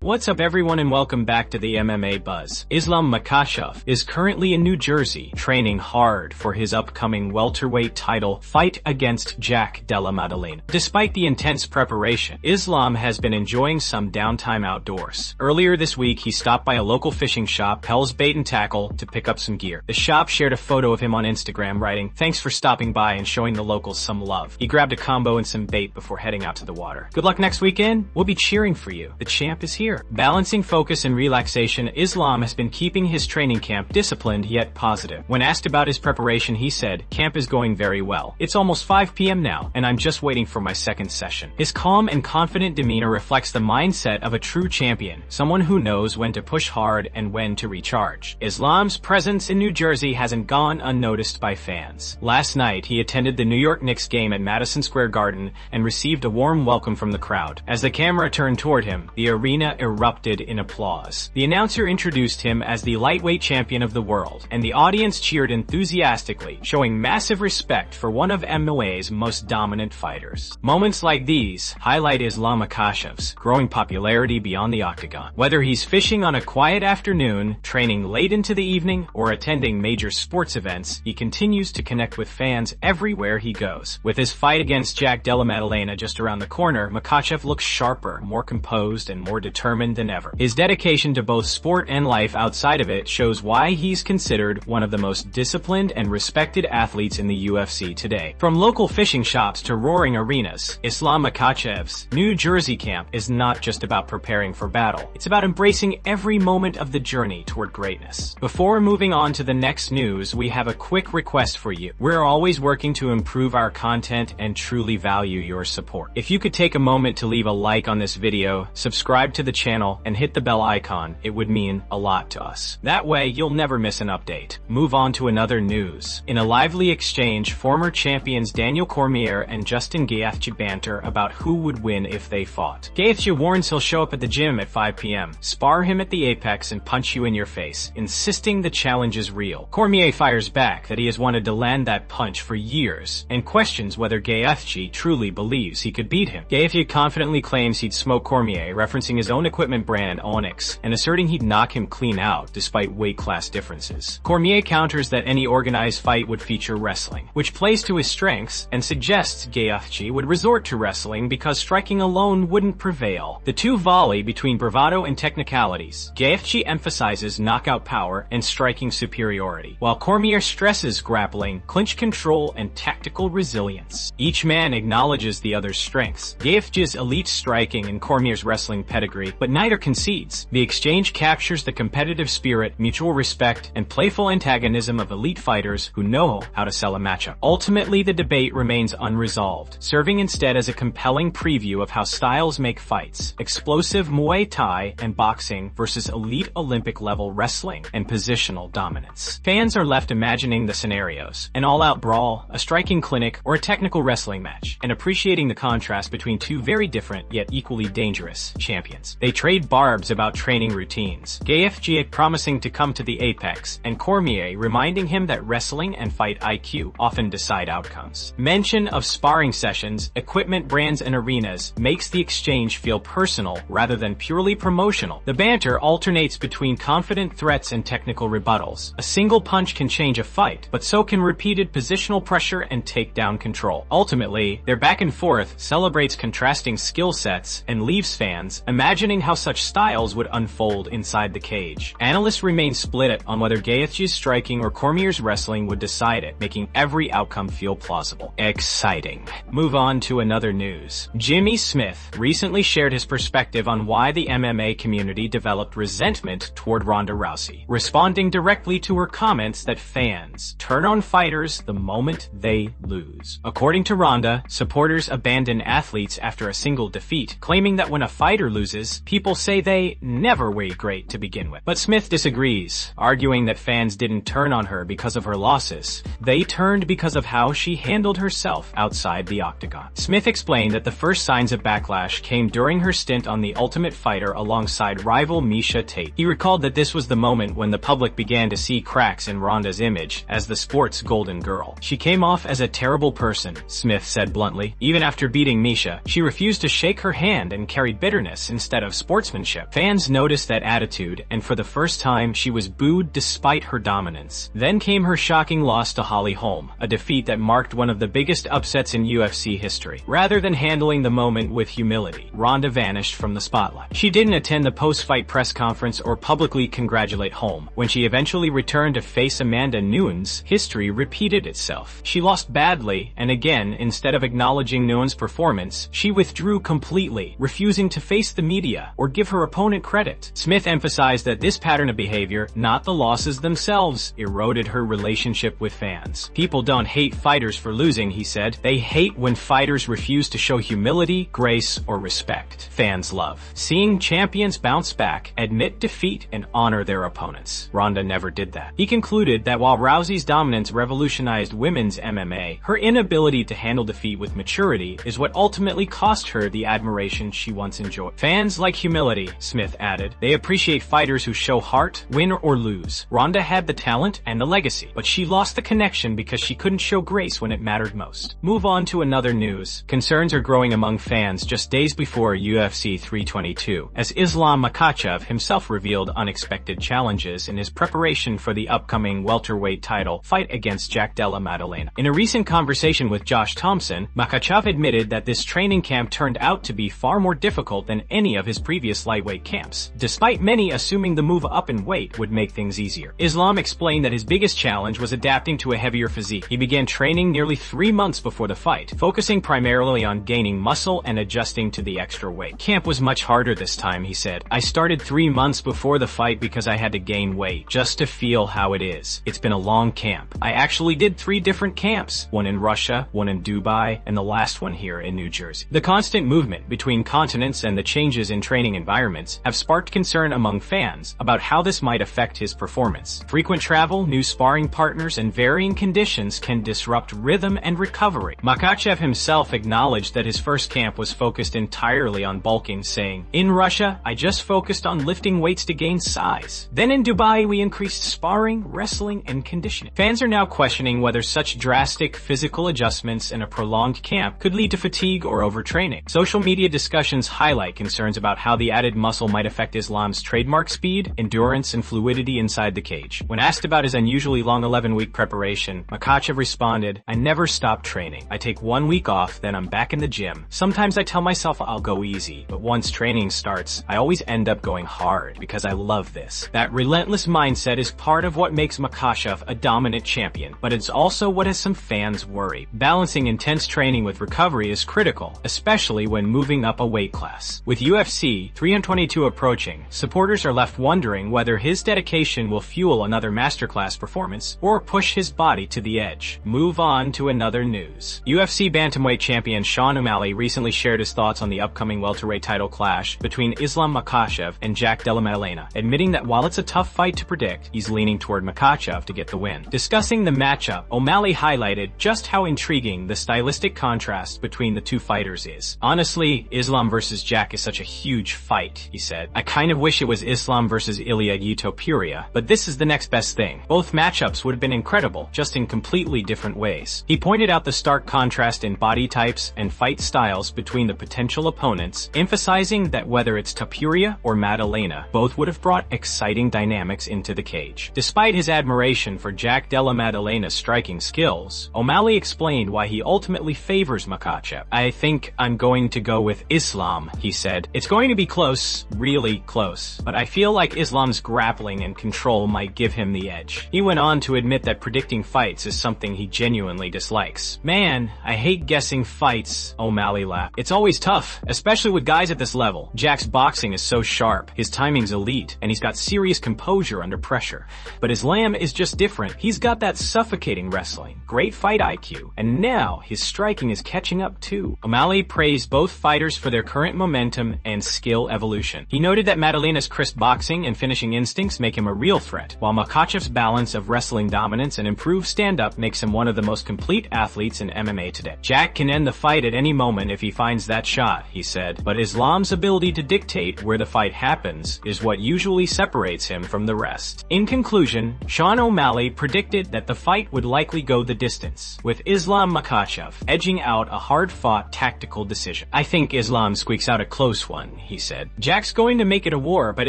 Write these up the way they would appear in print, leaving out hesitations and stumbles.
What's up everyone and welcome back to the MMA Buzz. Islam Makhachev is currently in New Jersey training hard for his upcoming welterweight title fight against Jack Della Maddalena. Despite the intense preparation, Islam has been enjoying some downtime outdoors. Earlier this week, he stopped by a local fishing shop, Pell's Bait and Tackle, to pick up some gear. The shop shared a photo of him on Instagram, writing, "Thanks for stopping by and showing the locals some love." He grabbed a combo and some bait before heading out to the water. Good luck next weekend. We'll be cheering for you. The champ is here. Balancing focus and relaxation, Islam has been keeping his training camp disciplined yet positive. When asked about his preparation, he said, "Camp is going very well. It's almost 5 p.m. now, and I'm just waiting for my second session." His calm and confident demeanor reflects the mindset of a true champion, someone who knows when to push hard and when to recharge. Islam's presence in New Jersey hasn't gone unnoticed by fans. Last night, he attended the New York Knicks game at Madison Square Garden and received a warm welcome from the crowd. As the camera turned toward him, the arena erupted in applause. The announcer introduced him as the lightweight champion of the world, and the audience cheered enthusiastically, showing massive respect for one of MMA's most dominant fighters. Moments like these highlight Islam Makhachev's growing popularity beyond the octagon. Whether he's fishing on a quiet afternoon, training late into the evening, or attending major sports events, he continues to connect with fans everywhere he goes. With his fight against Jack Della Maddalena just around the corner, Makhachev looks sharper, more composed, and more determined than ever. His dedication to both sport and life outside of it shows why he's considered one of the most disciplined and respected athletes in the UFC today. From local fishing shops to roaring arenas, Islam Makhachev's New Jersey camp is not just about preparing for battle. It's about embracing every moment of the journey toward greatness. Before moving on to the next news, we have a quick request for you. We're always working to improve our content and truly value your support. If you could take a moment to leave a like on this video, subscribe to the channel, and hit the bell icon, it would mean a lot to us. That way, you'll never miss an update. Move on to another news. In a lively exchange, former champions Daniel Cormier and Justin Gaethje banter about who would win if they fought. Gaethje warns he'll show up at the gym at 5 p.m., spar him at the Apex, and punch you in your face, insisting the challenge is real. Cormier fires back that he has wanted to land that punch for years, and questions whether Gaethje truly believes he could beat him. Gaethje confidently claims he'd smoke Cormier, referencing his own equipment brand Onyx, and asserting he'd knock him clean out despite weight class differences. Cormier counters that any organized fight would feature wrestling, which plays to his strengths and suggests Gaethje would resort to wrestling because striking alone wouldn't prevail. The two volley between bravado and technicalities. Gaethje emphasizes knockout power and striking superiority, while Cormier stresses grappling, clinch control, and tactical resilience. Each man acknowledges the other's strengths, Gaethje's elite striking and Cormier's wrestling pedigree, but neither concedes. The exchange captures the competitive spirit, mutual respect, and playful antagonism of elite fighters who know how to sell a matchup. Ultimately, the debate remains unresolved, serving instead as a compelling preview of how styles make fights: explosive Muay Thai and boxing versus elite Olympic-level wrestling and positional dominance. Fans are left imagining the scenarios: an all-out brawl, a striking clinic, or a technical wrestling match, and appreciating the contrast between two very different yet equally dangerous champions. They trade barbs about training routines, Gaethje promising to come to the Apex, and Cormier reminding him that wrestling and fight IQ often decide outcomes. Mention of sparring sessions, equipment brands, and arenas makes the exchange feel personal rather than purely promotional. The banter alternates between confident threats and technical rebuttals. A single punch can change a fight, but so can repeated positional pressure and takedown control. Ultimately, their back and forth celebrates contrasting skill sets and leaves fans imagining how such styles would unfold inside the cage. Analysts remain split on whether Gaethje's striking or Cormier's wrestling would decide it, making every outcome feel plausible. Exciting. Move on to another news. Jimmy Smith recently shared his perspective on why the MMA community developed resentment toward Ronda Rousey, responding directly to her comments that fans turn on fighters the moment they lose. According to Ronda, supporters abandon athletes after a single defeat, claiming that when a fighter loses, people say they never were great to begin with. But Smith disagrees, arguing that fans didn't turn on her because of her losses. They turned because of how she handled herself outside the octagon. Smith explained that the first signs of backlash came during her stint on The Ultimate Fighter alongside rival Miesha Tate. He recalled that this was the moment when the public began to see cracks in Ronda's image as the sport's golden girl. "She came off as a terrible person," Smith said bluntly. Even after beating Miesha, she refused to shake her hand and carried bitterness instead of sportsmanship. Fans noticed that attitude, and for the first time, she was booed despite her dominance. Then came her shocking loss to Holly Holm, a defeat that marked one of the biggest upsets in UFC history. Rather than handling the moment with humility, Ronda vanished from the spotlight. She didn't attend the post-fight press conference or publicly congratulate Holm. When she eventually returned to face Amanda Nunes, history repeated itself. She lost badly, and again, instead of acknowledging Nunes' performance, she withdrew completely, refusing to face the media or give her opponent credit. Smith emphasized that this pattern of behavior, not the losses themselves, eroded her relationship with fans. People don't hate fighters for losing, he said. They hate when fighters refuse to show humility, grace, or respect. Fans love seeing champions bounce back, admit defeat, and honor their opponents. Ronda never did that. He concluded that while Rousey's dominance revolutionized women's MMA, her inability to handle defeat with maturity is what ultimately cost her the admiration she once enjoyed. Fans like humility, Smith added. They appreciate fighters who show heart, win or lose. Ronda had the talent and the legacy, but she lost the connection because she couldn't show grace when it mattered most. Move on to another news. Concerns are growing among fans just days before UFC 322, as Islam Makhachev himself revealed unexpected challenges in his preparation for the upcoming welterweight title fight against Jack Della Maddalena. In a recent conversation with Josh Thompson, Makhachev admitted that this training camp turned out to be far more difficult than any of his previous lightweight camps, despite many assuming the move up in weight would make things easier. Islam explained that his biggest challenge was adapting to a heavier physique. He began training nearly 3 months before the fight, focusing primarily on gaining muscle and adjusting to the extra weight. Camp was much harder this time, he said. I started 3 months before the fight because I had to gain weight, just to feel how it is. It's been a long camp. I actually did 3 different camps, one in Russia, one in Dubai, and the last one here in New Jersey. The constant movement between continents and the changes in training environments have sparked concern among fans about how this might affect his performance. Frequent travel, new sparring partners, and varying conditions can disrupt rhythm and recovery. Makhachev himself acknowledged that his first camp was focused entirely on bulking, saying, "In Russia, I just focused on lifting weights to gain size. Then in Dubai, we increased sparring, wrestling, and conditioning." Fans are now questioning whether such drastic physical adjustments in a prolonged camp could lead to fatigue or overtraining. Social media discussions highlight concerns about how the added muscle might affect Islam's trademark speed, endurance, and fluidity inside the cage. When asked about his unusually long 11-week preparation, Makhachev responded, "I never stop training. I take 1 week off, then I'm back in the gym. Sometimes I tell myself I'll go easy, but once training starts, I always end up going hard because I love this." That relentless mindset is part of what makes Makhachev a dominant champion, but it's also what has some fans worried. Balancing intense training with recovery is critical, especially when moving up a weight class. With UFC 322 approaching, supporters are left wondering whether his dedication will fuel another masterclass performance or push his body to the edge. Move on to another news. UFC bantamweight champion Sean O'Malley recently shared his thoughts on the upcoming welterweight title clash between Islam Makhachev and Jack Della Maddalena, admitting that while it's a tough fight to predict, he's leaning toward Makhachev to get the win. Discussing the matchup, O'Malley highlighted just how intriguing the stylistic contrast between the two fighters is. "Honestly, Islam versus Jack is such a huge fight," he said. "I kind of wish it was Islam versus Ilia Topuria, but this is the next best thing. Both matchups would have been incredible, just in completely different ways." He pointed out the stark contrast in body types and fight styles between the potential opponents, emphasizing that whether it's Topuria or Maddalena, both would have brought exciting dynamics into the cage. Despite his admiration for Jack Della Maddalena's striking skills, O'Malley explained why he ultimately favors Makhachev. "I think I'm going to go with Islam," he said. "It's going to be close, really close, but I feel like Islam's grappling and control might give him the edge." He went on to admit that predicting fights is something he genuinely dislikes. "Man, I hate guessing fights," O'Malley laughed. "It's always tough, especially with guys at this level. Jack's boxing is so sharp, his timing's elite, and he's got serious composure under pressure. But Islam is just different. He's got that suffocating wrestling, great fight IQ, and now his striking is catching up too." O'Malley praised both fighters for their current momentum and skill evolution. He noted that Maddalena's crisp boxing and finishing instincts make him a real threat, while Makhachev's balance of wrestling dominance and improved stand-up makes him one of the most complete athletes in MMA today. "Jack can end the fight at any moment if he finds that shot," he said, "but Islam's ability to dictate where the fight happens is what usually separates him from the rest." In conclusion, Sean O'Malley predicted that the fight would likely go the distance, with Islam Makhachev edging out a hard-fought tactical decision. "I think Islam squeaks out a close one," he said. Jack's going to make it a war, but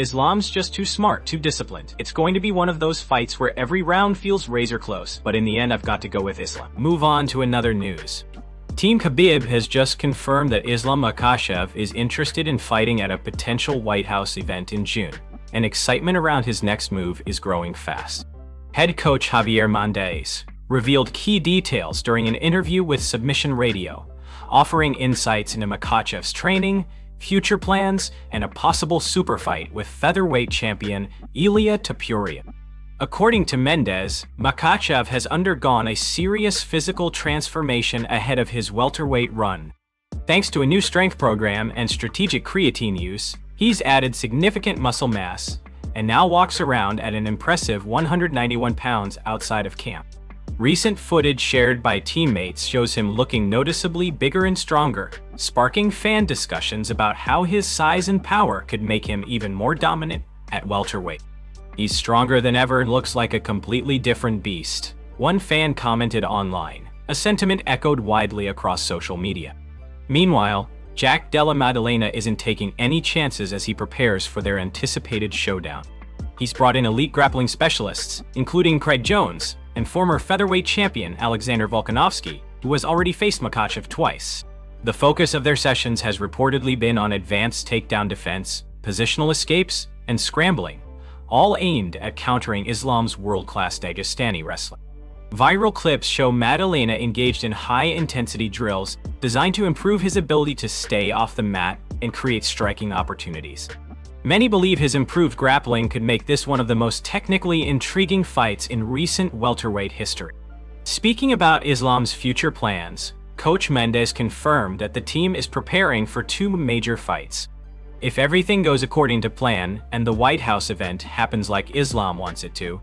Islam's just too smart, too disciplined. It's going to be one of those fights where every round feels razor close, but in the end I've got to go with Islam. Move on to another news. Team Khabib has just confirmed that Islam Makhachev is interested in fighting at a potential White House event in June, and excitement around his next move is growing fast. Head coach Javier Mendez revealed key details during an interview with Submission Radio, offering insights into Makhachev's training, future plans, and a possible super fight with featherweight champion Ilia Topuria. According to Mendez, Makhachev has undergone a serious physical transformation ahead of his welterweight run. Thanks to a new strength program and strategic creatine use, he's added significant muscle mass and now walks around at an impressive 191 pounds outside of camp. Recent footage shared by teammates shows him looking noticeably bigger and stronger, sparking fan discussions about how his size and power could make him even more dominant at welterweight. He's stronger than ever and looks like a completely different beast, one fan commented online, a sentiment echoed widely across social media. Meanwhile, Jack Della Maddalena isn't taking any chances as he prepares for their anticipated showdown. He's brought in elite grappling specialists, including Craig Jones and former featherweight champion Alexander Volkanovski, who has already faced Makhachev twice. The focus of their sessions has reportedly been on advanced takedown defense, positional escapes, and scrambling, all aimed at countering Islam's world-class Dagestani wrestling. Viral clips show Maddalena engaged in high-intensity drills designed to improve his ability to stay off the mat and create striking opportunities. Many believe his improved grappling could make this one of the most technically intriguing fights in recent welterweight history. Speaking about Islam's future plans, Coach Mendez confirmed that the team is preparing for two major fights. If everything goes according to plan and the White House event happens like Islam wants it to,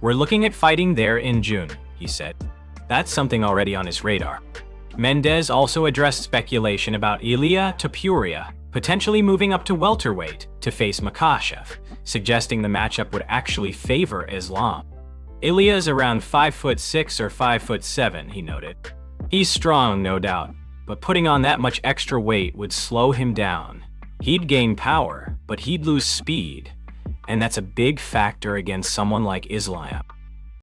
we're looking at fighting there in June, he said. That's something already on his radar. Mendez also addressed speculation about Ilia Topuria potentially moving up to welterweight to face Makhachev, suggesting the matchup would actually favor Islam. Ilia is around 5'6" or 5'7", he noted. He's strong, no doubt, but putting on that much extra weight would slow him down. He'd gain power, but he'd lose speed, and that's a big factor against someone like Islam.